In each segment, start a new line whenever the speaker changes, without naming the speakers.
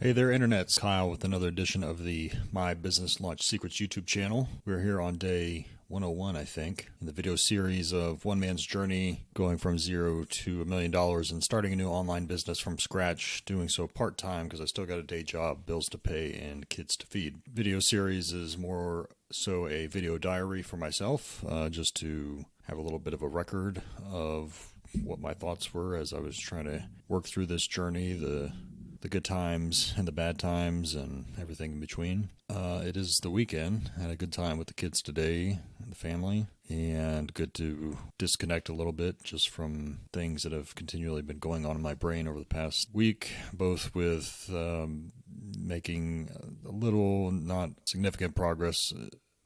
Hey there, Internets. Kyle with another edition of the My Business Launch Secrets YouTube channel. We're here on day 101, I think, in the video series of one man's journey going from zero to $1 million and starting a new online business from scratch, doing so part-time because I still got a day job, bills to pay, and kids to feed. Video series is more so a video diary for myself, just to have a little bit of a record of what my thoughts were as I was trying to work through this journey, the good times and the bad times and everything in between. It is the weekend. I had a good time with the kids today and the family, and good to disconnect a little bit just from things that have continually been going on in my brain over the past week, both with making a little not significant progress,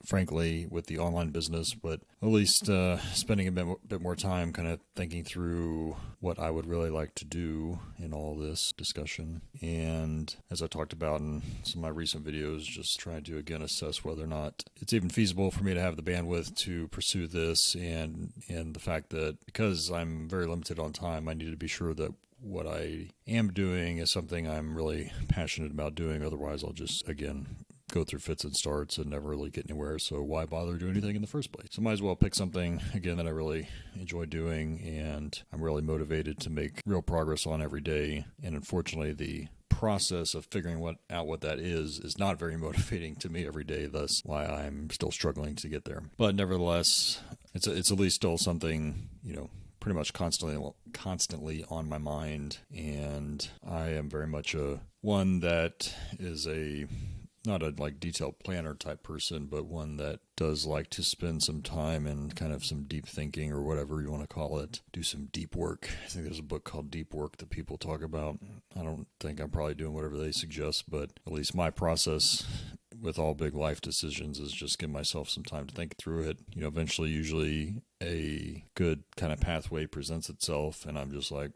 frankly, with the online business, but at least spending a bit more time kind of thinking through what I would really like to do in all this discussion. And as I talked about in some of my recent videos, just trying to again assess whether or not it's even feasible for me to have the bandwidth to pursue this, and the fact that because I'm very limited on time, I need to be sure that what I am doing is something I'm really passionate about doing. Otherwise, I'll just, again, go through fits and starts and never really get anywhere. So why bother doing anything in the first place? So might as well pick something, again, that I really enjoy doing and I'm really motivated to make real progress on every day. And unfortunately, the process of figuring out what that is not very motivating to me every day, thus why I'm still struggling to get there. But nevertheless, it's at least still something, pretty much constantly on my mind. And I am very much one that is not a detailed planner type person, but one that does like to spend some time and kind of some deep thinking, or whatever you want to call it, do some deep work. I think there's a book called Deep Work that people talk about. I don't think I'm probably doing whatever they suggest, but at least my process with all big life decisions is just give myself some time to think through it. Eventually, usually a good kind of pathway presents itself, and I'm just like,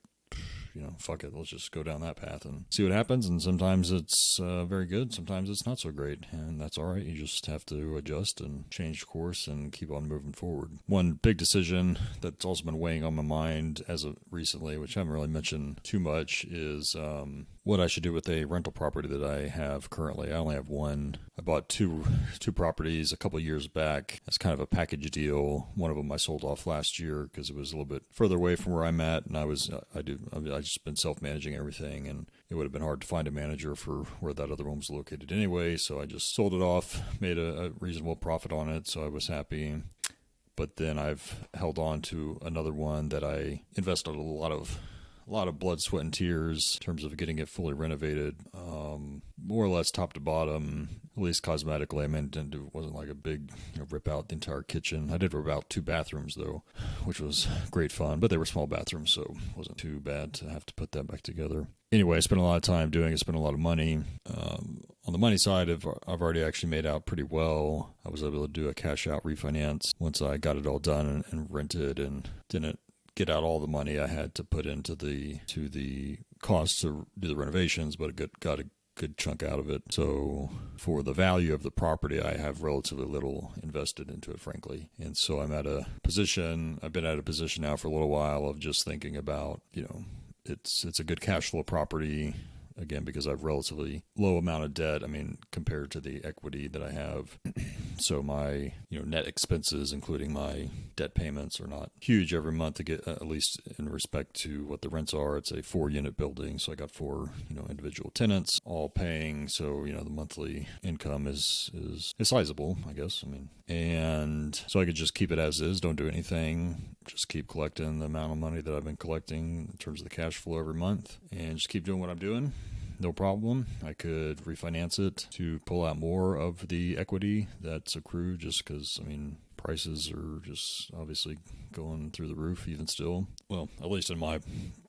fuck it, let's just go down that path and see what happens. And sometimes it's very good, sometimes it's not so great, and that's all right. You just have to adjust and change course and keep on moving forward. One big decision that's also been weighing on my mind as of recently, which I haven't really mentioned too much, is what I should do with a rental property that I have currently. I only have one. I bought two properties a couple of years back as kind of a package deal. One of them I sold off last year because it was a little bit further away from where I'm at, and I just been self-managing everything, and it would have been hard to find a manager for where that other one was located anyway. So I just sold it off, made a reasonable profit on it, so I was happy. But then I've held on to another one that I invested a lot of blood, sweat, and tears in terms of getting it fully renovated, more or less top to bottom, at least cosmetically. I mean, it wasn't like a big rip out the entire kitchen. I did rip out 2 bathrooms though, which was great fun, but they were small bathrooms, so it wasn't too bad to have to put that back together. Anyway, I spent a lot of time doing it, spent a lot of money. On the money side, I've already actually made out pretty well. I was able to do a cash out refinance once I got it all done and rented, and didn't get out all the money I had to put into the costs to do the renovations, but got a good chunk out of it. So for the value of the property, I have relatively little invested into it, frankly. And so I've been at a position now for a little while of just thinking about, it's a good cash flow property. Again, because I have relatively low amount of debt, compared to the equity that I have. So my, net expenses, including my debt payments, are not huge every month to get, at least in respect to what the rents are. It's a 4-unit building, so I got 4, individual tenants all paying. So, the monthly income is sizable, I guess. And so I could just keep it as is, don't do anything, just keep collecting the amount of money that I've been collecting in terms of the cash flow every month, and just keep doing what I'm doing. No problem. I could refinance it to pull out more of the equity that's accrued, just because, prices are just obviously going through the roof even still. Well, at least in my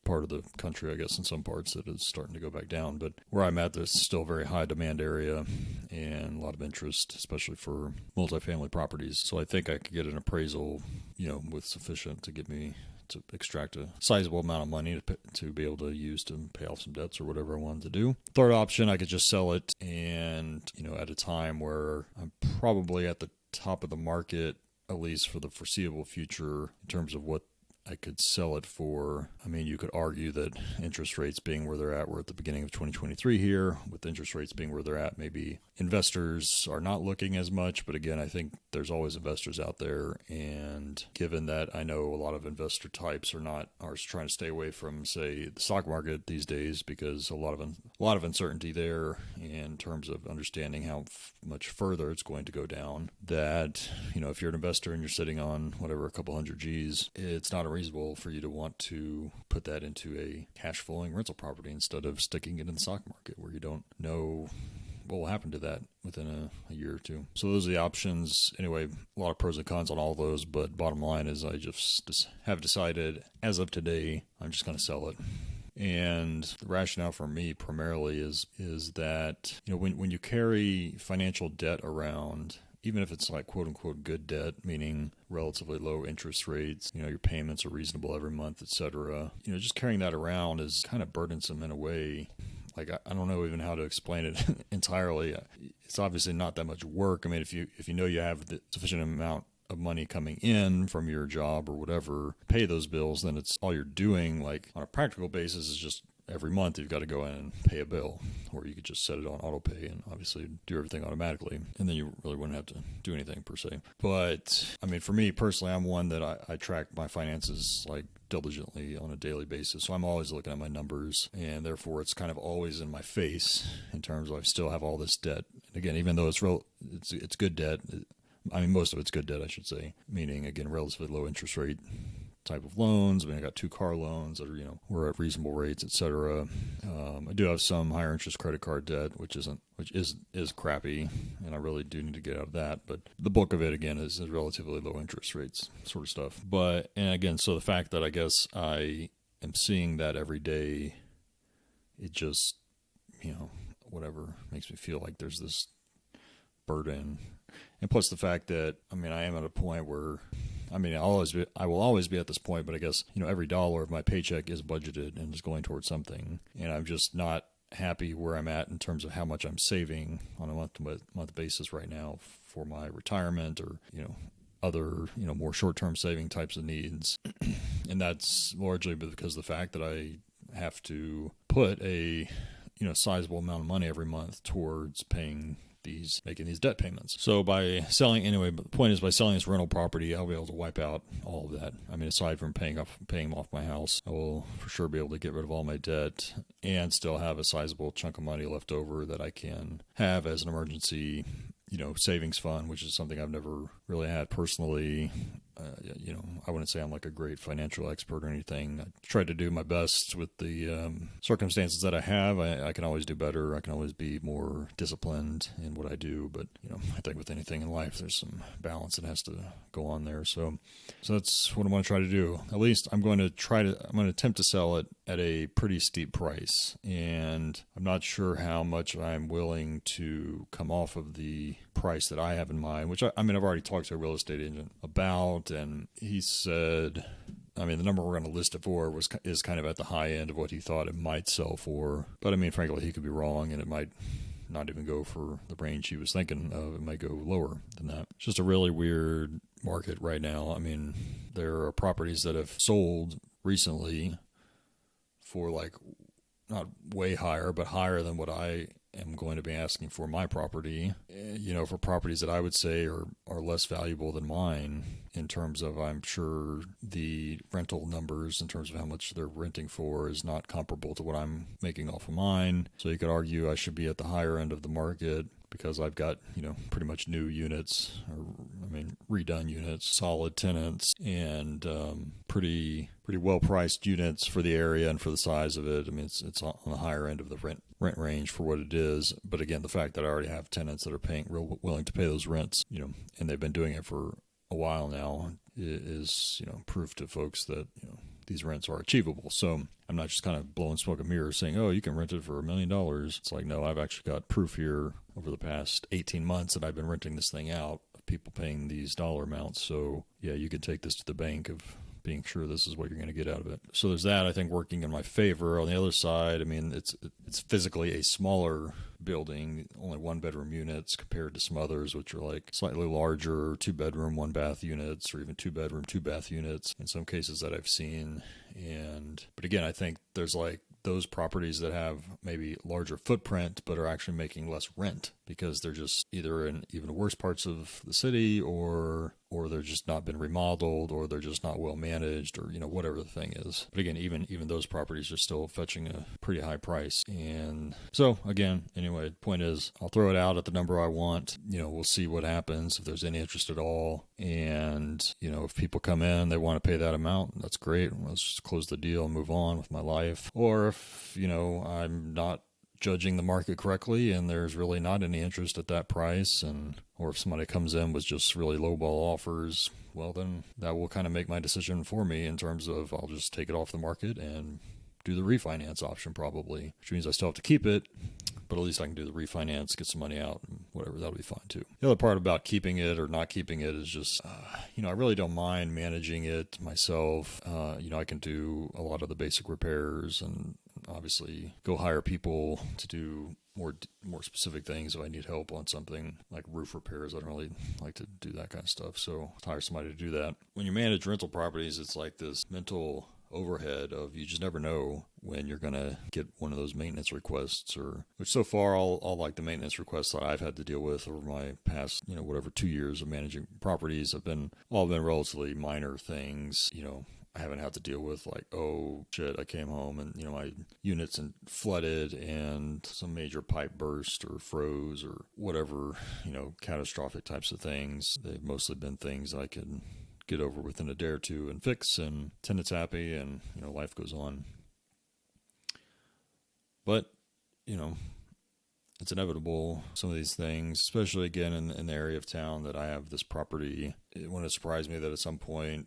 part of the country, I guess in some parts it is starting to go back down. But where I'm at, there's still a very high demand area and a lot of interest, especially for multifamily properties. So I think I could get an appraisal, with sufficient to get me to extract a sizable amount of money to be able to use to pay off some debts or whatever I wanted to do. Third option, I could just sell it, and at a time where I'm probably at the top of the market, at least for the foreseeable future, in terms of what I could sell it for. I mean, you could argue that interest rates being where they're at, we're at the beginning of 2023 here, with interest rates being where they're at, maybe investors are not looking as much. But again, I think there's always investors out there. And given that I know a lot of investor types are trying to stay away from, say, the stock market these days, because a lot of uncertainty there in terms of understanding how much further it's going to go down, that, if you're an investor and you're sitting on whatever, a couple hundred G's, it's not unreasonable for you to want to put that into a cash flowing rental property instead of sticking it in the stock market, where you don't know what will happen to that within a year or two. So those are the options. Anyway, a lot of pros and cons on all those, but bottom line is I just have decided, as of today, I'm just going to sell it. And the rationale for me primarily is that, when you carry financial debt around, even if it's like quote unquote good debt, meaning relatively low interest rates, your payments are reasonable every month, etc. Just carrying that around is kind of burdensome in a way. Like, I don't know even how to explain it entirely. It's obviously not that much work. I mean, if you you have the sufficient amount of money coming in from your job or whatever, pay those bills, then it's all you're doing, like on a practical basis, is just every month you've got to go in and pay a bill, or you could just set it on auto pay and obviously do everything automatically, and then you really wouldn't have to do anything per se. But I mean, for me personally, I'm one that I track my finances like diligently on a daily basis, so I'm always looking at my numbers, and therefore it's kind of always in my face in terms of I still have all this debt. And again, even though it's good debt, I mean, most of it's good debt, I should say, meaning, again, relatively low interest rate type of loans. I mean, I got 2 car loans that are, were at reasonable rates, etc. I do have some higher interest credit card debt, which is crappy, and I really do need to get out of that. But the bulk of it, again, is relatively low interest rates sort of stuff. And again, so the fact that I guess I am seeing that every day, it just, whatever, makes me feel like there's this burden. And plus the fact that, I mean, I am at a point where, I mean, I will always be at this point, but I guess, every dollar of my paycheck is budgeted and is going towards something. And I'm just not happy where I'm at in terms of how much I'm saving on a month-to-month basis right now for my retirement or, other, more short-term saving types of needs. And that's largely because of the fact that I have to put a, sizable amount of money every month towards making these debt payments. So but the point is, by selling this rental property, I'll be able to wipe out all of that. I mean, aside from paying off my house, I will for sure be able to get rid of all my debt and still have a sizable chunk of money left over that I can have as an emergency, savings fund, which is something I've never really had personally. I wouldn't say I'm like a great financial expert or anything. I try to do my best with the circumstances that I have. I can always do better. I can always be more disciplined in what I do. But, I think with anything in life, there's some balance that has to go on there. So that's what I'm going to try to do. At least I'm going to attempt to sell it at a pretty steep price. And I'm not sure how much I'm willing to come off of the price that I have in mind, which I've already talked to a real estate agent about, and he said, the number we're going to list it for is kind of at the high end of what he thought it might sell for. But frankly, he could be wrong, and it might not even go for the range he was thinking of. It might go lower than that. It's just a really weird market right now. There are properties that have sold recently for not way higher, but higher than what I am going to be asking for my property, for properties that I would say are less valuable than mine in terms of, I'm sure the rental numbers in terms of how much they're renting for is not comparable to what I'm making off of mine. So you could argue I should be at the higher end of the market because I've got, pretty much new units, redone units, solid tenants, and pretty well-priced units for the area and for the size of it. It's on the higher end of the rent range for what it is. But again, the fact that I already have tenants that are willing to pay those rents, and they've been doing it for a while now, is, proof to folks that, these rents are achievable. So I'm not just kind of blowing smoke and mirrors saying, oh, you can rent it for $1 million. It's like, no, I've actually got proof here over the past 18 months that I've been renting this thing out of people paying these dollar amounts. So yeah, you can take this to the bank of being sure this is what you're going to get out of it. So there's that, I think, working in my favor. On the other side, it's physically a smaller building, only 1-bedroom units compared to some others, which are like slightly larger 2-bedroom, 1-bath units, or even 2-bedroom, 2-bath units in some cases that I've seen. But again, I think there's like those properties that have maybe larger footprint but are actually making less rent because they're just either in even worse parts of the city, or they're just not been remodeled, or they're just not well managed, or whatever the thing is. But again, even those properties are still fetching a pretty high price. And so again, anyway, point is, I'll throw it out at the number I want. We'll see what happens, if there's any interest at all. And if people come in, they want to pay that amount, that's great. Let's just close the deal and move on with my life. Or if I'm not judging the market correctly and there's really not any interest at that price, or if somebody comes in with just really lowball offers, well, then that will kind of make my decision for me in terms of I'll just take it off the market and do the refinance option probably, which means I still have to keep it, but at least I can do the refinance, get some money out, and whatever, that'll be fine too. The other part about keeping it or not keeping it is just, I really don't mind managing it myself. I can do a lot of the basic repairs and obviously go hire people to do more specific things if I need help on something like roof repairs. I don't really like to do that kind of stuff, so hire somebody to do that. When you manage rental properties, it's like this mental overhead of you just never know when you're going to get one of those maintenance requests, which so far all like the maintenance requests that I've had to deal with over my past 2 years of managing properties have all been relatively minor things. I haven't had to deal with like, oh shit, I came home and my unit's flooded and some major pipe burst or froze or whatever, catastrophic types of things. They've mostly been things I can get over within a day or two and fix, and tenant's happy, and life goes on. But it's inevitable, some of these things, especially again in the area of town that I have this property. It wouldn't surprise me that at some point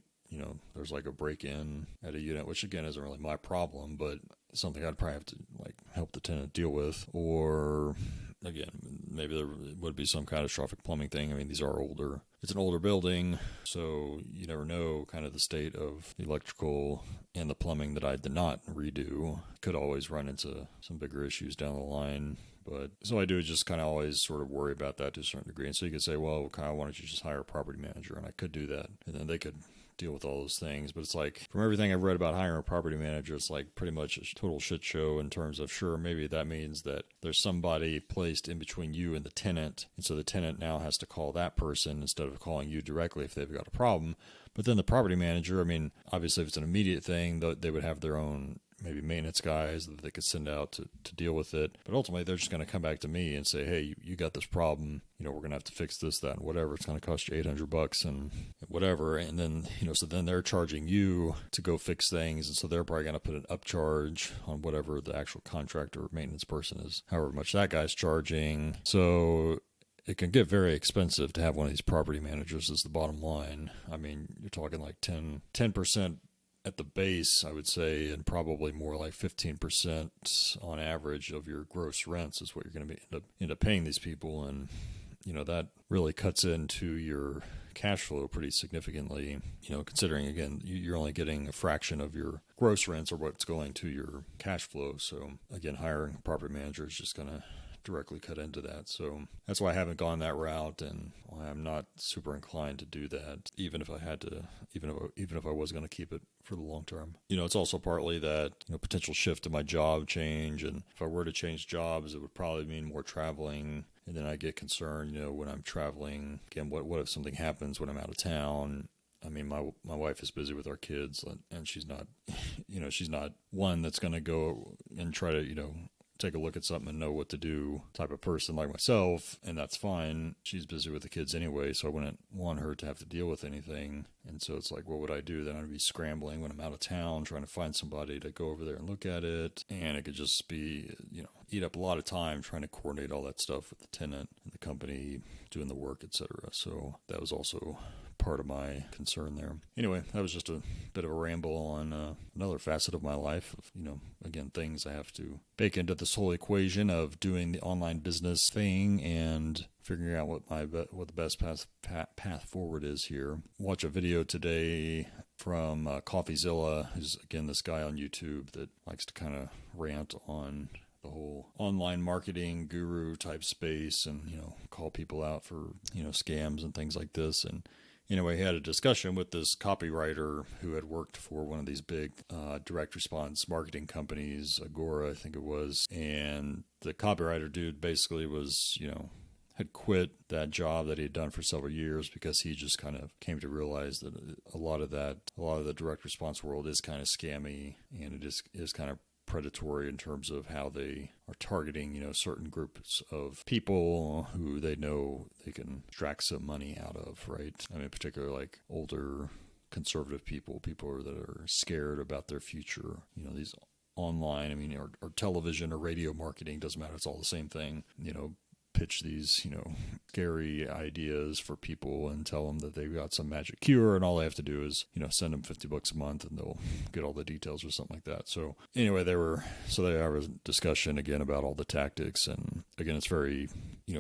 there's like a break-in at a unit, which again isn't really my problem, but something I'd probably have to like help the tenant deal with. Or again, maybe there would be some catastrophic plumbing thing. I mean, these are older. It's an older building, so you never know kind of the state of the electrical and the plumbing that I did not redo. Could always run into some bigger issues down the line. But so I do just kind of always sort of worry about that to a certain degree. And so you could say, well, Kyle, why don't you just hire a property manager? And I could do that. And then they could deal with all those things. But it's like, from everything I've read about hiring a property manager, it's like pretty much a total shit show in terms of, sure, maybe that means that there's somebody placed in between you and the tenant. And so the tenant now has to call that person instead of calling you directly if they've got a problem. But then the property manager, I mean, obviously if it's an immediate thing, they would have their own maybe maintenance guys that they could send out to deal with it. But ultimately, they're just going to come back to me and say, hey, you got this problem. We're going to have to fix this, that, and whatever. It's going to cost you $800 and whatever. And then, so then they're charging you to go fix things. And so they're probably going to put an upcharge on whatever the actual contractor or maintenance person is, however much that guy's charging. So it can get very expensive to have one of these property managers is the bottom line. I mean, you're talking like 10% at the base, I would say, and probably more like 15% on average of your gross rents is what you're going to end up paying these people. And, that really cuts into your cash flow pretty significantly, considering, again, you're only getting a fraction of your gross rents or what's going to your cash flow. So, again, hiring a property manager is just going to directly cut into that. So that's why I haven't gone that route, and I'm not super inclined to do that, even if I had to, even if I was going to keep it for the long term. It's also partly that potential shift in my job change, and if I were to change jobs, it would probably mean more traveling. And then I get concerned, when I'm traveling, again, what if something happens when I'm out of town? I mean, my wife is busy with our kids, and she's not, she's not one that's going to go and try to, take a look at something and know what to do type of person like myself, and that's fine. She's busy with the kids anyway, so I wouldn't want her to have to deal with anything. And so it's like, what would I do? Then I'd be scrambling when I'm out of town, trying to find somebody to go over there and look at it. And it could just be, eat up a lot of time trying to coordinate all that stuff with the tenant and the company doing the work, etc. So that was also part of my concern there. Anyway, that was just a bit of a ramble on another facet of my life of, again, things I have to bake into this whole equation of doing the online business thing and figuring out what the best path forward is here. Watch a video today from CoffeeZilla, who's, again, this guy on YouTube that likes to kind of rant on the whole online marketing guru type space and, call people out for, scams and things like this. And anyway, he had a discussion with this copywriter who had worked for one of these big direct response marketing companies, Agora, I think it was. And the copywriter dude basically was, had quit that job that he had done for several years because he just kind of came to realize that a lot of the direct response world is kind of scammy, and it is kind of predatory in terms of how they are targeting, certain groups of people who they know they can extract some money out of, right? I mean, particularly like older conservative people that are scared about their future, these online, or television or radio marketing, doesn't matter. It's all the same thing, pitch these, scary ideas for people and tell them that they've got some magic cure, and all they have to do is, send them $50 a month and they'll get all the details or something like that. So anyway, they have a discussion again about all the tactics, and again, it's very,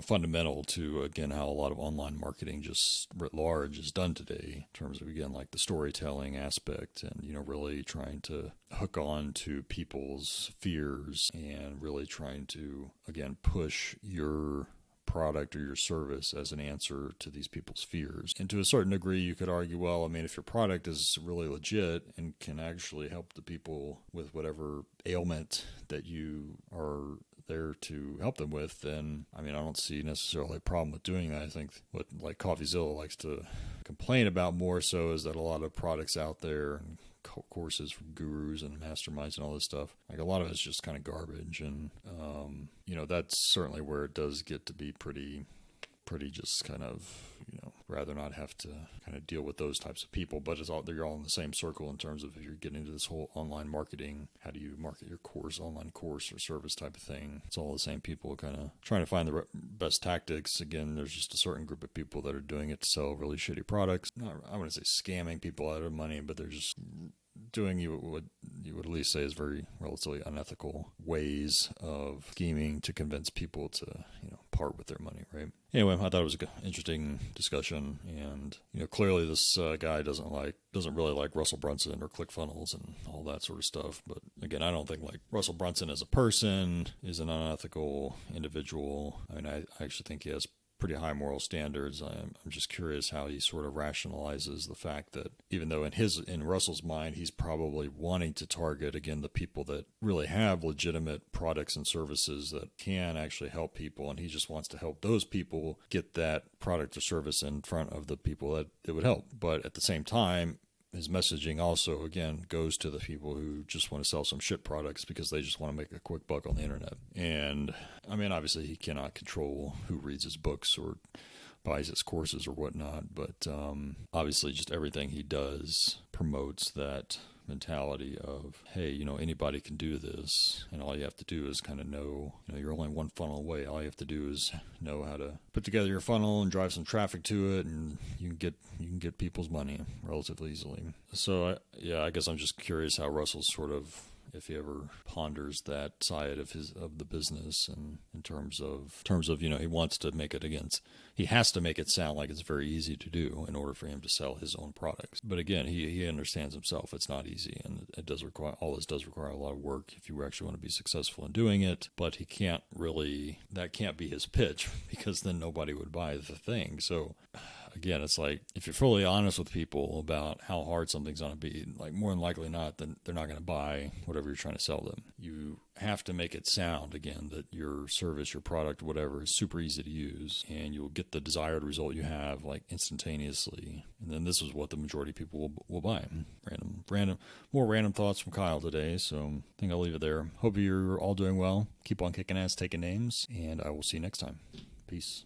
fundamental to, again, how a lot of online marketing just writ large is done today in terms of, again, like the storytelling aspect and, really trying to hook on to people's fears and really trying to, again, push your product or your service as an answer to these people's fears. And to a certain degree, you could argue, well, if your product is really legit and can actually help the people with whatever ailment that you are there to help them with, then, I don't see necessarily a problem with doing that. I think what like CoffeeZilla likes to complain about more so is that a lot of products out there and courses from gurus and masterminds and all this stuff, like a lot of it's just kind of garbage. And, that's certainly where it does get to be pretty just kind of, rather not have to kind of deal with those types of people. But they're all in the same circle in terms of if you're getting into this whole online marketing, how do you market your online course or service type of thing? It's all the same people kind of trying to find the best tactics. Again, there's just a certain group of people that are doing it to sell really shitty products. I wouldn't say scamming people out of money, but they're just doing what you would at least say is very relatively unethical ways of scheming to convince people to, part with their money, right? Anyway, I thought it was an interesting discussion, and clearly this guy doesn't really like Russell Brunson or ClickFunnels and all that sort of stuff. But again, I don't think like Russell Brunson as a person is an unethical individual. I actually think he has pretty high moral standards. I'm just curious how he sort of rationalizes the fact that even though in Russell's mind, he's probably wanting to target, again, the people that really have legitimate products and services that can actually help people, and he just wants to help those people get that product or service in front of the people that it would help. But at the same time, his messaging also, again, goes to the people who just want to sell some shit products because they just want to make a quick buck on the internet. And obviously he cannot control who reads his books or buys his courses or whatnot, but obviously just everything he does promotes that mentality of, hey, anybody can do this, and all you have to do is kind of know, you're only one funnel away. All you have to do is know how to put together your funnel and drive some traffic to it, and you can get people's money relatively easily. So I guess I'm just curious how Russell's sort of, if he ever ponders that side of the business, and in terms of he wants to make it he has to make it sound like it's very easy to do in order for him to sell his own products. But again, he understands himself it's not easy, and all this does require a lot of work if you actually want to be successful in doing it. But that can't be his pitch, because then nobody would buy the thing. So again, it's like, if you're fully honest with people about how hard something's going to be, like more than likely not, then they're not going to buy whatever you're trying to sell them. You have to make it sound, again, that your service, your product, whatever, is super easy to use, and you'll get the desired result you have like instantaneously. And then this is what the majority of people will buy. More random thoughts from Kyle today. So I think I'll leave it there. Hope you're all doing well. Keep on kicking ass, taking names, and I will see you next time. Peace.